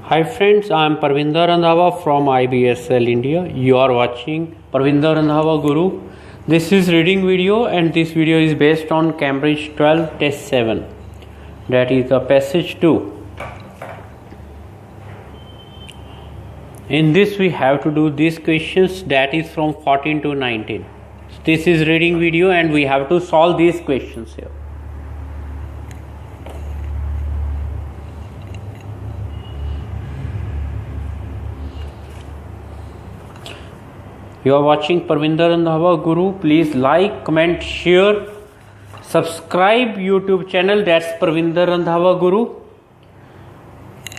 Hi friends, I am Parvinder Randhawa from IBSL India. You are watching Parvinder Randhawa Guru. This is reading video and this video is based on Cambridge 12 test 7. That is the passage 2. In this we have to do these questions, that is from 14 to 19. This is reading video and we have to solve these questions here. You are watching Parvinder Randhawa Guru. Please like, comment, share, subscribe YouTube channel, that's Parvinder Randhawa Guru,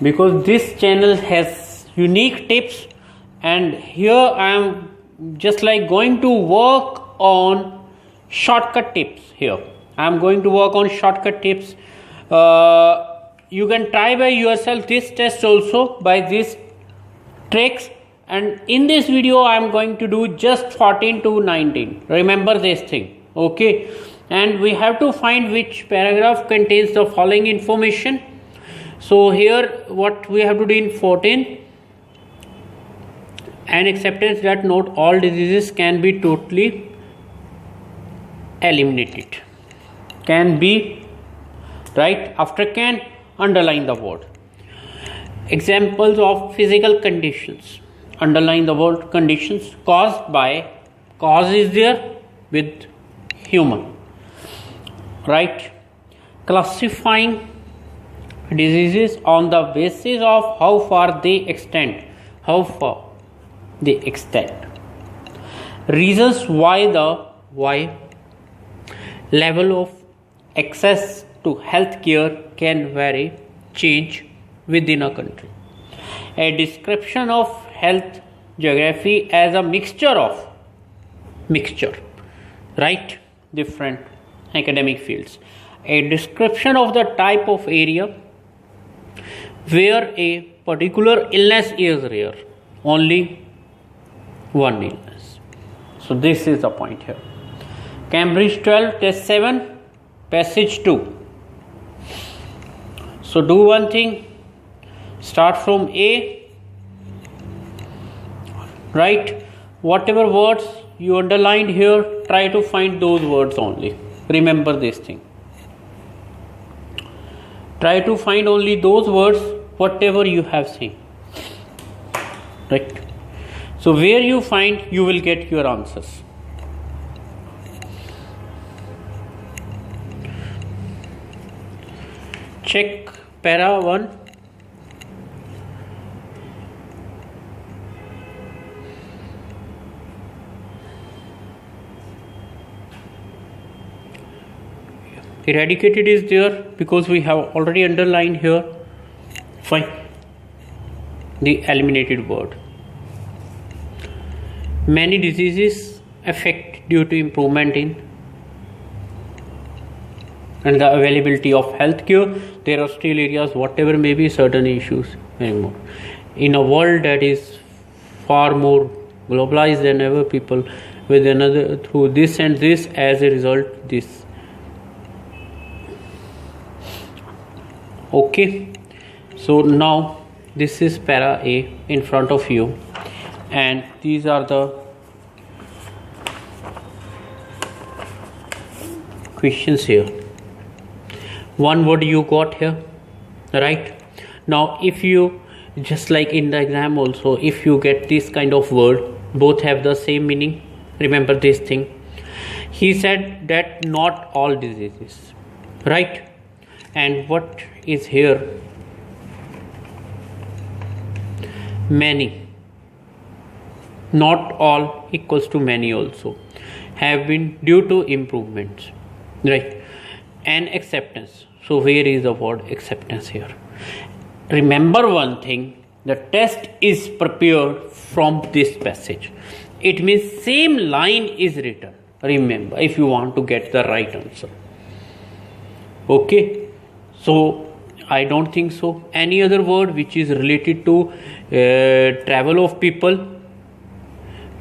because this channel has unique tips, and here I am just like going to work on shortcut tips. Here I am going to work on shortcut tips. You can try by yourself this test also by these tricks. And in this video I am going to do just 14 to 19. Remember this thing, okay? And we have to find which paragraph contains the following information. So here what we have to do in 14, an acceptance that not all diseases can be totally eliminated. Can be, right? After can, underline the word. Examples of physical conditions. Underline the word conditions caused by, cause is there with human, right? Classifying diseases on the basis of how far they extend, reasons why level of access to health care can vary, change within a country. A description of health geography as a mixture, right? Different academic fields. A description of the type of area where a particular illness is rare, only one illness. So this is the point here. Cambridge 12 test 7 passage 2. So do one thing, start from A, right? Whatever words you underlined here, try to find those words only. Remember this thing. Try to find only those words, whatever you have seen, right? So where you find, you will get your answers. Check para 1. Eradicated is there because we have already underlined here. Fine. The eliminated word. Many diseases affect due to improvement in and the availability of health care. There are still areas, whatever may be, certain issues anymore. In a world that is far more globalized than ever, people with another through this and this, as a result this. Okay, so now this is para A in front of you, and these are the questions here. One word you got here, right? Now if you, just like in the exam also, if you get this kind of word, both have the same meaning. Remember this thing. He said that not all diseases, right? And what is here? Many. Not all equals to many also. Have been due to improvements, right? And acceptance. So where is the word acceptance here? Remember one thing, the test is prepared from this passage. It means same line is written. Remember, if you want to get the right answer. Okay. So I don't think so. Any other word which is related to travel of people,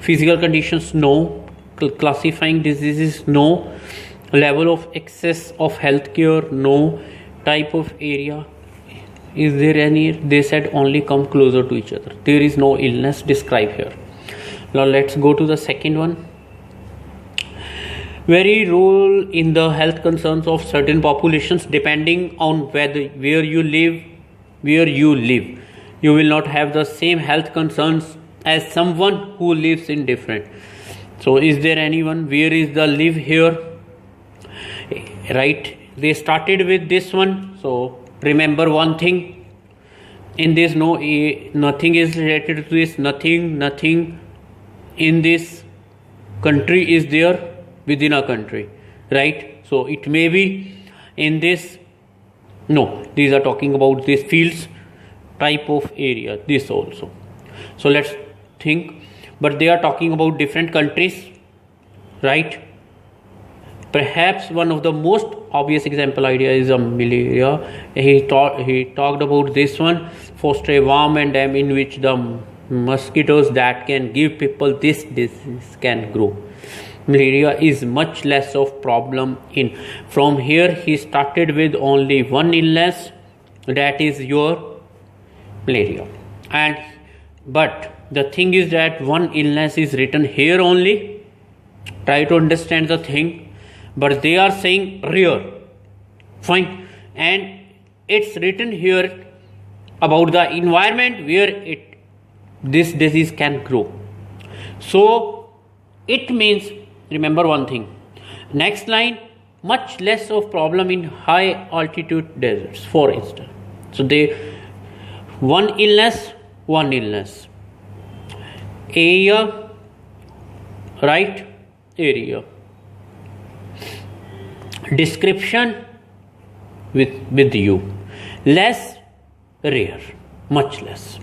physical conditions, no. Classifying diseases, no. Level of access of healthcare, no. Type of area, Is there any? They said only come closer to each other. There is no illness described here. Now let's go to the second one. Vary role in the health concerns of certain populations depending on where you live. You will not have the same health concerns as someone who lives in different. So is there anyone? Where is the live here? Right, they started with this one. So remember one thing, in this nothing is related to this, nothing in this country is there within a country, right? So it may be in this, no, these are talking about this fields type of area, this also. So let's think, but they are talking about different countries, right? Perhaps one of the most obvious example idea is malaria. He talked about this one, foster a warm environment in which the mosquitoes that can give people this disease can grow. Malaria is much less of problem in. From here he started with only one illness, that is your malaria. And but the thing is that one illness is written here only. Try to understand the thing. But they are saying rare, fine, and it's written here about the environment where this disease can grow. So it means, remember one thing, next line, much less of problem in high altitude deserts, for instance. So they one illness, area, right, area. Description with you, less, rare, much less.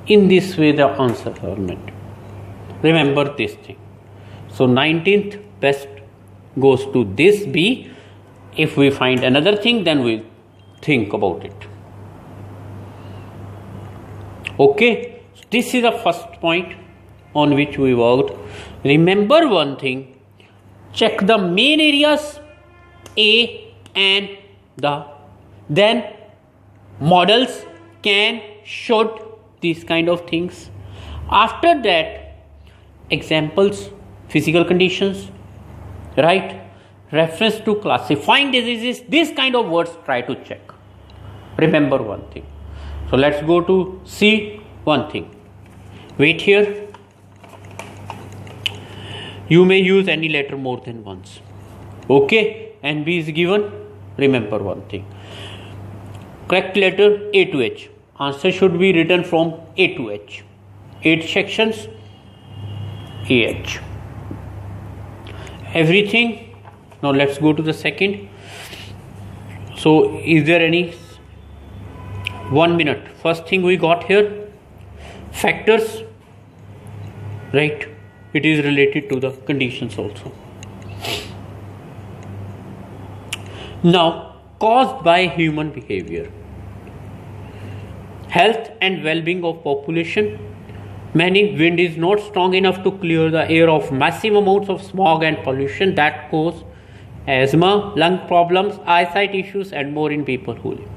In this way the answer are met. Remember this thing. So 19th best goes to this B. If we find another thing, then we'll think about it. Okay, this is the first point on which we worked. Remember one thing, check the main areas A and then models can, should, these kind of things. After that, examples, physical conditions, right, reference to classifying diseases, these kind of words try to check. Remember one thing. So let's go to C, one thing. Wait here. You may use any letter more than once. Okay, and B is given. Remember one thing. Correct letter A to H. Answer should be written from A to H. 8 sections, AH. Everything. Now let's go to the second. So is there any? 1 minute. First thing we got here, factors, right? It is related to the conditions also. Now, caused by human behavior. Health and well-being of population. Many wind is not strong enough to clear the air of massive amounts of smog and pollution that cause asthma, lung problems, eyesight issues and more in people who live.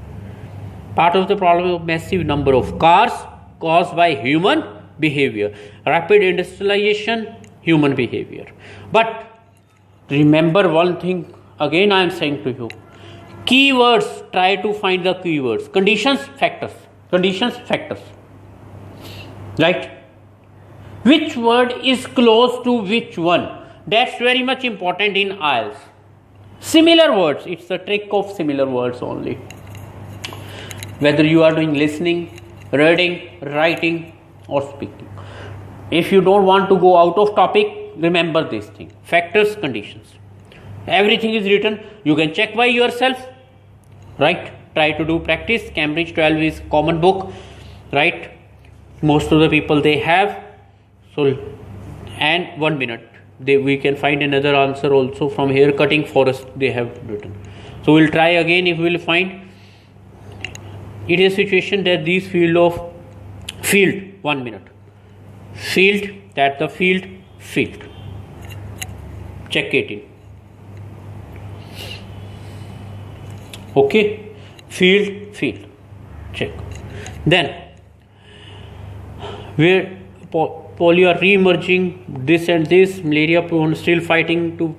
Part of the problem of massive number of cars caused by human behavior. Rapid industrialization, human behavior. But remember one thing, again I am saying to you, keywords, try to find the keywords. Conditions, factors. Conditions, factors. Right? Which word is close to which one? That's very much important in IELTS. Similar words, it's the trick of similar words only. Whether you are doing listening, reading, writing or speaking. If you don't want to go out of topic, remember this thing. Factors, conditions. Everything is written. You can check by yourself. Right? Try to do practice. Cambridge 12 is common book. Right? Most of the people they have. So, and 1 minute. We can find another answer also from here. Cutting forest they have written. So we'll try again if we will find. It is a situation that these field 1 minute. Field, that the field. Check it in. Okay. field, check. Then where polio are re-emerging, this and this, malaria prone, still fighting to,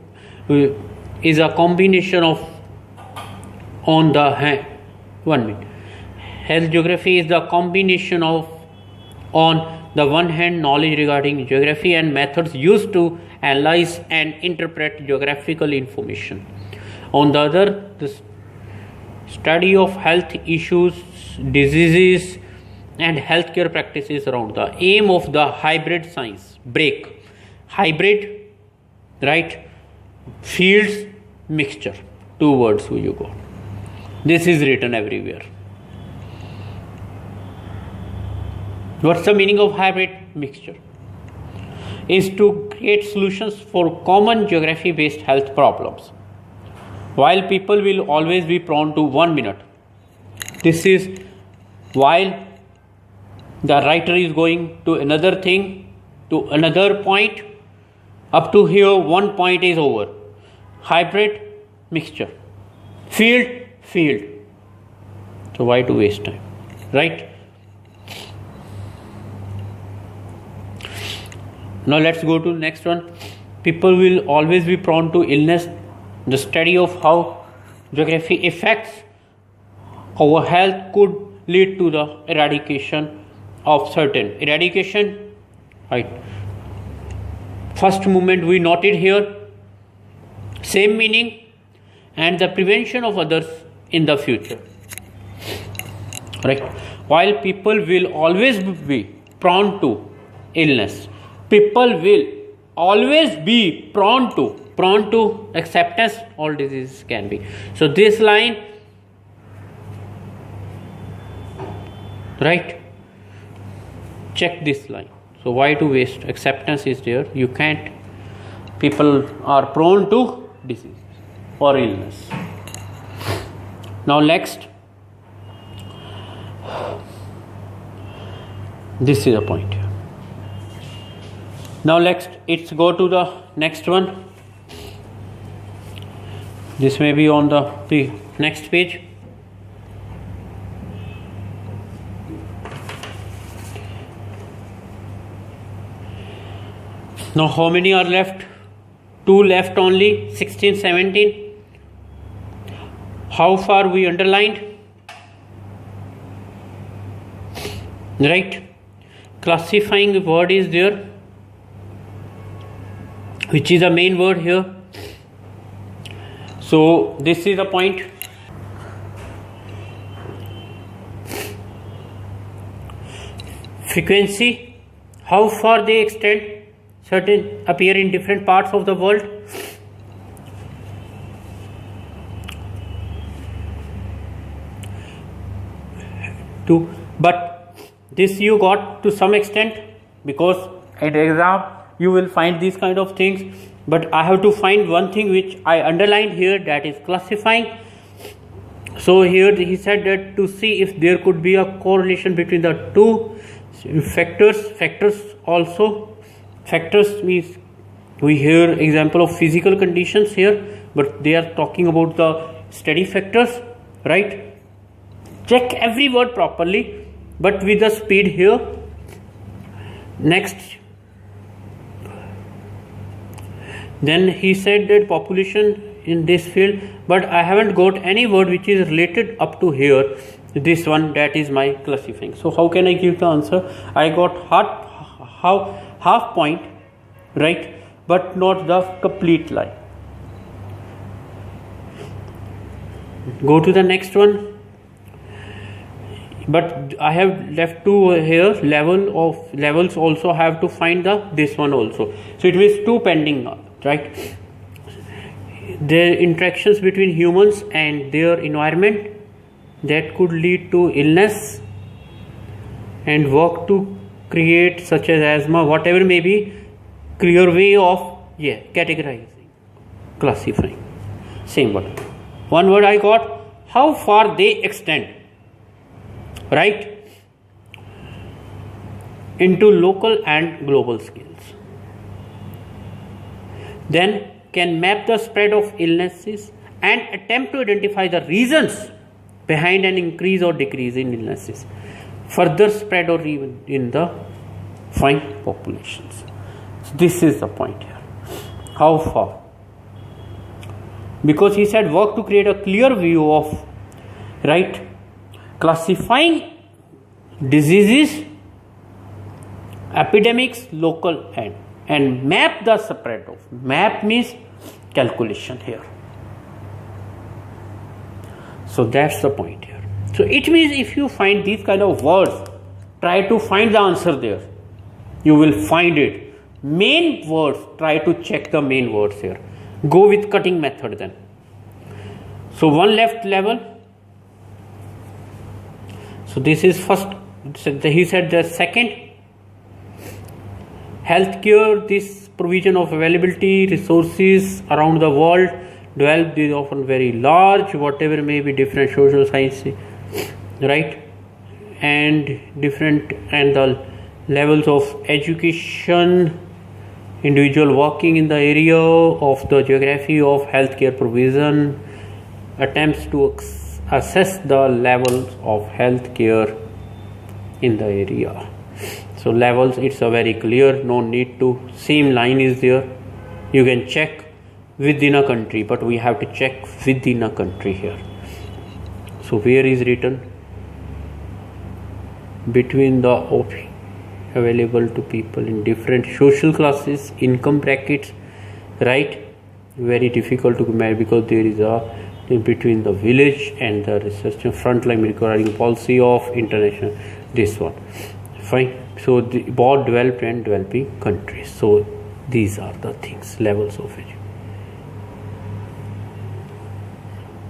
is a combination of, on the hand, 1 minute, health geography is the combination of, on the one hand, knowledge regarding geography and methods used to analyze and interpret geographical information. On the other, the study of health issues, diseases and healthcare practices around. The aim of the hybrid science, break, hybrid, right, fields, mixture, 2 words you got. This is written everywhere. What's the meaning of hybrid mixture? Is to create solutions for common geography based health problems. While people will always be prone to 1 minute, this is while the writer is going to another thing, to another point, up to here 1 point is over. Hybrid mixture, field. So why to waste time, right? Now let's go to next one. People will always be prone to illness. The study of how geography affects our health could lead to the eradication of certain. Eradication, right? First movement we noted here, same meaning, and the prevention of others in the future. Right? While people will always be prone to illness, people will always be prone to acceptance, all diseases can be. So this line, right, check this line. So why to waste? Acceptance is there, you can't. People are prone to disease or illness. Now next, this is a point. Now let's go to the next one. This may be on the next page. Now how many are left? 2 left only, 16, 17. How far we underlined? Right? Classifying word is there, which is the main word here. So this is the point. Frequency, how far they extend, certain appear in different parts of the world. But this you got to some extent, because at exam you will find these kind of things, but I have to find one thing which I underlined here, that is classifying. So here he said that to see if there could be a correlation between the two factors also. Factors means we hear example of physical conditions here, but they are talking about the study factors, right? Check every word properly, but with the speed here. Next, then he said that population in this field, but I haven't got any word which is related up to here. This one, that is my classifying. So how can I give the answer? I got half point, right, but not the complete line. Go to the next one. But I have left 2 here. Levels also have to find this one also. So it means 2 pending, right? Their interactions between humans and their environment that could lead to illness, and work to create such as asthma, whatever may be, clear way of categorizing, classifying. Same word. One word I got, how far they extend, right, into local and global scales. Then can map the spread of illnesses and attempt to identify the reasons behind an increase or decrease in illnesses, further spread or even in the fine populations. So this is the point here. How far? Because he said work to create a clear view of, right, classifying diseases, epidemics, local and map the spread of. Map means calculation here. So that's the point here. So it means if you find these kind of words, try to find the answer there. You will find it. Main words, try to check the main words here. Go with cutting method then. So one left level. So this is first. He said the second. Healthcare, this provision of availability, resources around the world, developed is often very large, whatever may be different social sciences, right? And different and the levels of education, individual working in the area of the geography of healthcare provision, attempts to assess the levels of healthcare in the area. So levels, it's a very clear, no need to, same line is there. You can check within a country, but we have to check within a country here. So where is written? Between the available to people in different social classes, income brackets, right? Very difficult to match because there is a in between the village and the research frontline requiring policy of international, this one. Fine. So the both developed and developing countries. So these are the things, levels of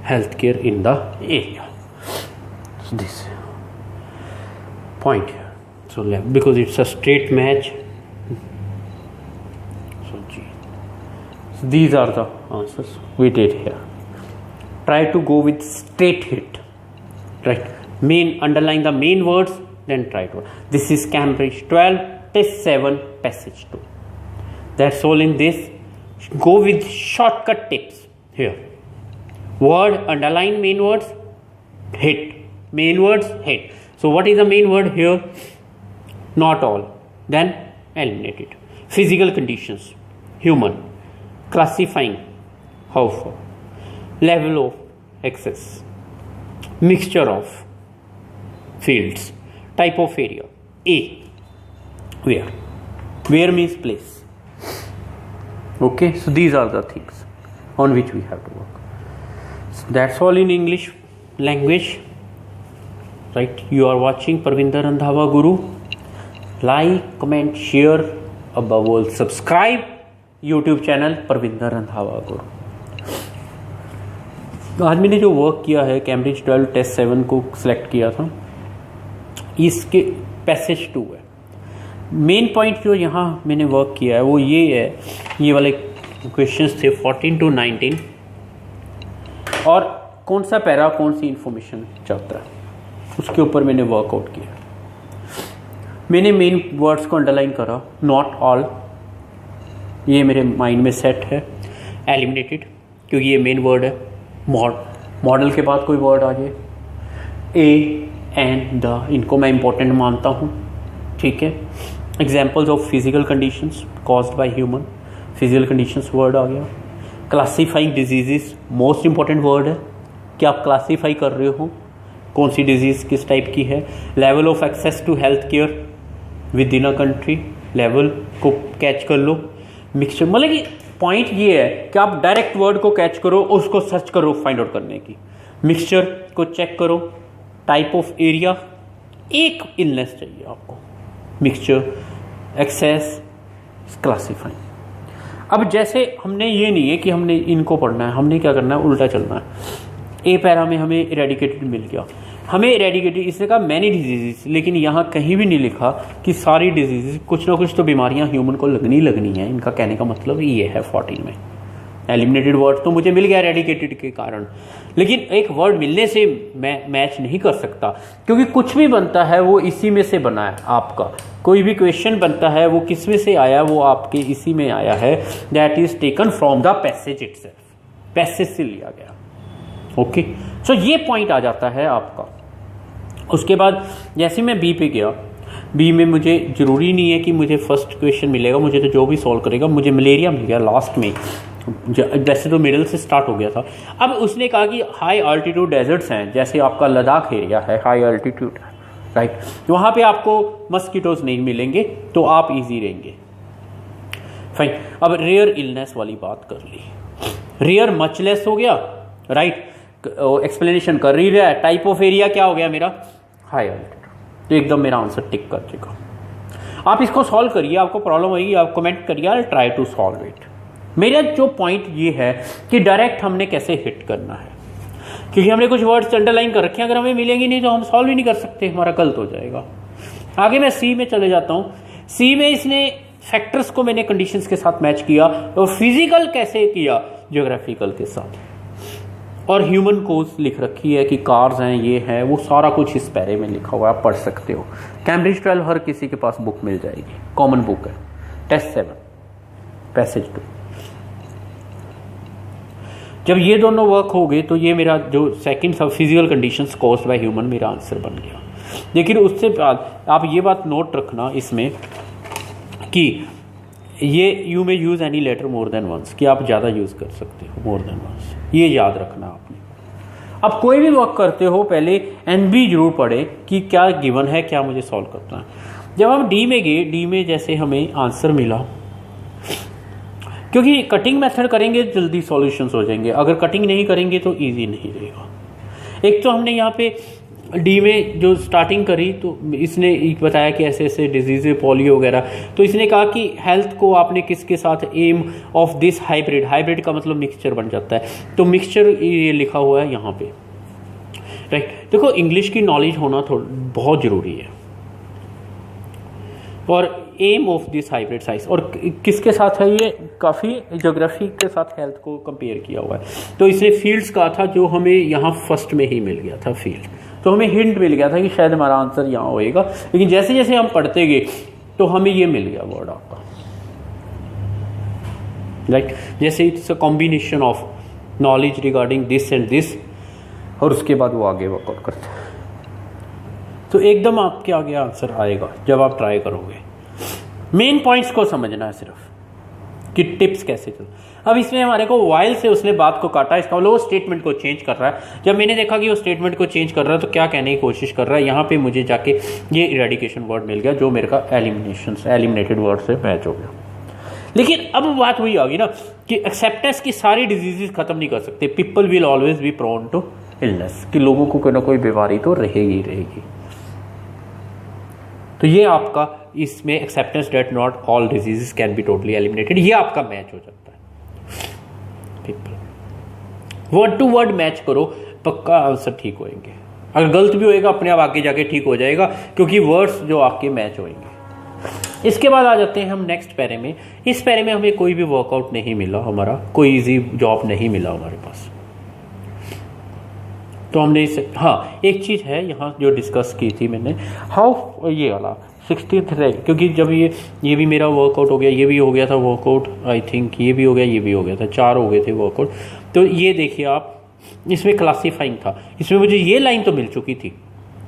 healthcare in the area. So this point here. So because it's a straight match. So these are the answers we did here. Try to go with straight hit, right? Main, underline the main words, then try to. This is Cambridge 12, test 7, passage 2. That's all in this. Go with shortcut tips here. Word, underline main words, hit. Main words, hit. So what is the main word here? Not all. Then eliminate it. Physical conditions, human. Classifying, how far. Level of access. Mixture of fields. Type of area. A. Where? Where means place. Okay, so these are the things on which we have to work. So that's all in English language. Right? You are watching Parvinder Randhawa Guru. Like, comment, share, above all subscribe YouTube channel Parvinder Randhawa गुरु. आज मैंने जो work किया है Cambridge 12 test 7 को select किया था, इसके passage 2 है. मेन पॉइंट जो यहाँ मैंने वर्क किया है वो ये है, ये वाले क्वेश्चंस थे 14 to 19 और कौन सा पैरा कौन सी इंफॉर्मेशन चाहता है उसके ऊपर मैंने वर्कआउट किया. मैंने मेन वर्ड्स को अंडरलाइन करा. नॉट ऑल, ये मेरे माइंड में सेट है. एलिमिनेटेड, क्योंकि ये मेन वर्ड है. मॉडल के बाद कोई वर्ड आ जाए. ए एंड द, इनको मैं इंपॉर्टेंट मानता हूँ. ठीक है. Examples of physical conditions caused by human. Physical conditions word आ गया. Classifying diseases, most important word है कि आप क्लासीफाई कर रहे हो कौन सी डिजीज किस टाइप की है. Level of access to health care within a country, level को कैच कर लो. मिक्सचर, मतलब कि पॉइंट ये है कि आप डायरेक्ट वर्ड को कैच करो, उसको सर्च करो फाइंड आउट करने की. मिक्सचर को चेक करो. टाइप ऑफ एरिया, एक इलनेस चाहिए आपको. Mixture, access, classifying. अब जैसे हमने ये नहीं है कि हमने इनको पढ़ना है, हमने क्या करना है, उल्टा चलना है. ए पैरा में हमें इरेडिकेटेड मिल गया. हमें इरेडिकेटेड इसने कहा मैनी डिजीजेस, लेकिन यहाँ कहीं भी नहीं लिखा कि सारी डिजीजेस, कुछ ना कुछ तो बीमारियाँ ह्यूमन को लगनी है. इनका कहने का मतलब ये है 14 में. एलिमिनेटेड वर्ड तो मुझे मिल गया इरेडिकेटेड के कारण, लेकिन एक वर्ड मिलने से मैं मैच नहीं कर सकता, क्योंकि कुछ भी बनता है वो इसी में से बना है. आपका कोई भी क्वेश्चन बनता है वो किस में से आया, वो आपके इसी में आया है. That is taken from the passage itself. Passage से लिया गया. ओके, सो ये पॉइंट आ जाता है आपका। उसके बाद जैसे मैं बी पे गया, बी में मुझे ज़रूरी नहीं है कि मुझे फर्स्ट क्वेश्चन मिलेगा, मुझे तो जो भी सॉल्व करेगा, मुझे मलेरिया मिल गया लास्ट में, वैसे तो मिडल से स्टार्ट हो गया था। अब उसने कहा कि हाई अल्टीट्यूड डेजर्ट्स हैं, जैसे आपका लद्दाख एरिया है हाई अल्टीट्यूड, राइट, वहाँ पे आपको मस्कीटोज नहीं मिलेंगे, तो आप इजी रहेंगे। फाइन, अब रेयर इलनेस वाली बात कर ली, रेयर मच लेस हो गया, राइट, एक्सप्लेनेशन कर ही रहा है। टाइप ऑफ एरिया क्या हो गया मेरा, हाई अल्टीट्यूड, तो एकदम मेरा आंसर टिक कर देगा। आप इसको सॉल्व करिए, आपको प्रॉब्लम होगी, आप कमेंट करिए, I try to solve it. मेरा जो पॉइंट ये है कि डायरेक्ट हमने कैसे हिट करना है, क्योंकि हमने कुछ वर्ड्स अंडरलाइन कर रखे हैं, अगर हमें मिलेंगे नहीं तो हम सॉल्व ही नहीं कर सकते, हमारा गलत हो जाएगा। आगे मैं सी में चले जाता हूँ। सी में इसने फैक्टर्स को मैंने कंडीशंस के साथ मैच किया, और फिजिकल कैसे किया, ज्योग्राफिकल के साथ, और ह्यूमन कोज लिख रखी है कि कार्स हैं, ये है, वो सारा कुछ इस पैरे में लिखा हुआ है, आप पढ़ सकते हो। कैम्ब्रिज 12 हर किसी के पास बुक मिल जाएगी, कॉमन बुक है, टेस्ट 7 पैसेज 2। जब ये दोनों वर्क हो गए तो ये मेरा जो सेकंड सब physical conditions caused by human मेरा आंसर बन गया। लेकिन उससे बाद आप ये बात नोट रखना इसमें कि ये you may use any letter more than once, कि आप ज़्यादा यूज़ कर सकते हो मोर देन वंस, ये याद रखना आपने। अब कोई भी वर्क करते हो पहले एनबी जरूर पढ़े कि क्या गिवन है, क्या मुझे सॉल्व करना है। जब हम डी में गए, डी में जैसे हमें आंसर मिला, क्योंकि कटिंग मेथड करेंगे जल्दी सॉल्यूशंस हो जाएंगे, अगर कटिंग नहीं करेंगे तो इजी नहीं रहेगा। एक तो हमने यहाँ पे डी में जो स्टार्टिंग करी तो इसने बताया कि ऐसे ऐसे डिजीज़, पोलियो वगैरह, तो इसने कहा कि हेल्थ को आपने किसके साथ, aim of this hybrid, hybrid का मतलब मिक्सचर बन जाता है, तो मिक्सचर ये लिखा हुआ है यहाँ पे, राइट। देखो इंग्लिश की नॉलेज होना बहुत ज़रूरी है, और aim of this hybrid size, और किसके साथ है ये, काफ़ी ज्योग्राफी के साथ हेल्थ को कंपेयर किया हुआ है। तो इसने फील्ड्स कहा था, जो हमें यहाँ फर्स्ट में ही मिल गया था फील्ड, तो हमें हिंट मिल गया था कि शायद हमारा आंसर यहाँ होएगा। लेकिन जैसे जैसे हम पढ़ते गए तो हमें ये मिल गया वर्ड आपका, राइट, जैसे it's a combination of knowledge regarding this and this, और उसके बाद वो आगे वर्कआउट करते हैं, तो एकदम आपके आगे आंसर आएगा जब आप ट्राई करोगे। मेन पॉइंट्स को समझना है सिर्फ, कि टिप्स कैसे चल। अब इसमें हमारे को वाइल से उसने बात को काटा, इसका मतलब वो स्टेटमेंट को चेंज कर रहा है। जब मैंने देखा कि वो स्टेटमेंट को चेंज कर रहा है तो क्या कहने की कोशिश कर रहा है, यहाँ पे मुझे जाके ये इरेडिकेशन वर्ड मिल गया, जो मेरे का एलिमिनेटेड वर्ड से मैच हो गया। लेकिन अब बात वही आ गई ना कि एक्सेप्टेंस की सारी डिजीजेस खत्म नहीं कर सकते, people will always be prone to illness, कि लोगों को कोई ना कोई बीमारी तो रहेगी रहेगी। तो ये आपका इसमें acceptance that not all diseases can be totally eliminated, ये आपका मैच हो जाता है। वर्ड टू वर्ड मैच करो, पक्का आंसर ठीक होएंगे। अगर गलत भी होएगा अपने आप आगे जाके ठीक हो जाएगा, क्योंकि वर्ड्स जो आपके मैच होंगे। इसके बाद आ जाते हैं हम नेक्स्ट पैरे में। इस पैरे में हमें कोई भी वर्कआउट नहीं मिला, हमारा कोई इजी जॉब नहीं मिला हमारे पास, तो हमने इसे, हाँ एक चीज़ है यहाँ जो डिस्कस की थी मैंने, हाउ ये वाला 60th रैंक, क्योंकि जब ये भी मेरा वर्कआउट हो गया, ये भी हो गया था वर्कआउट, आई थिंक ये भी हो गया, ये भी हो गया था, 4 हो गए थे वर्कआउट। तो ये देखिए आप, इसमें क्लासीफाइंग था, इसमें मुझे ये लाइन तो मिल चुकी थी,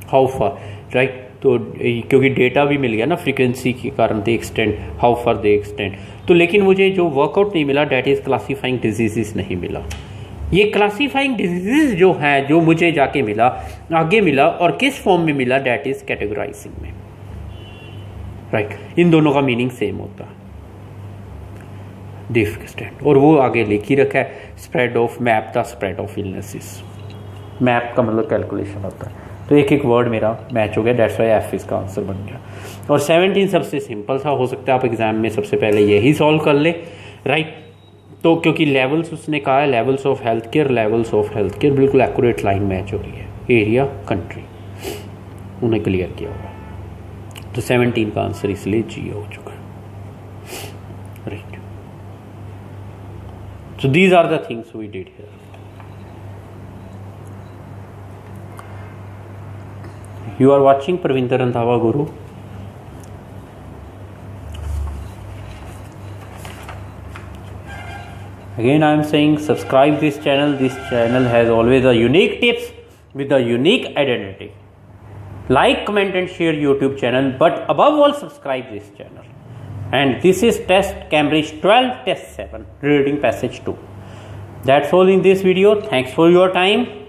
हाउ फार, राइट, तो क्योंकि डेटा भी मिल गया ना फ्रीक्वेंसी के कारण, दे extend, how far they extend. तो लेकिन मुझे जो वर्कआउट नहीं मिला, डैट इज़ क्लासीफाइंग डिजीज़ नहीं मिला। ये क्लासीफाइंग डिजीज जो है, जो मुझे जाके मिला, आगे मिला, और किस फॉर्म में मिला, डैट इज कैटेगराइजिंग में, राइट। इन दोनों का मीनिंग सेम होता है, डिफ एक्सटेंड, और वो आगे लिख ही रखा है, spread of map the spread of illnesses, map का मतलब कैलकुलेशन होता है। तो एक एक वर्ड मेरा मैच हो गया, डेट्स वाई एफ इसका आंसर बन गया। और 17 सबसे सिंपल सा, हो सकता है आप एग्जाम में सबसे पहले यही सॉल्व कर ले, राइट। तो क्योंकि लेवल्स उसने कहा है, levels of health care, levels of health care, बिल्कुल एक्यूरेट लाइन मैच हो रही है, एरिया कंट्री उन्हें क्लियर किया हुआ। तो 17 का आंसर इसलिए जी हो चुका है, right. So these are the things we did here. You are watching Pravinder Randhawa Guru. Again I am saying subscribe this channel. This channel has always a unique tips with a unique identity. Like, comment and share YouTube channel, but above all subscribe this channel. And this is test Cambridge 12 test 7 reading passage 2. That's all in this video. Thanks for your time.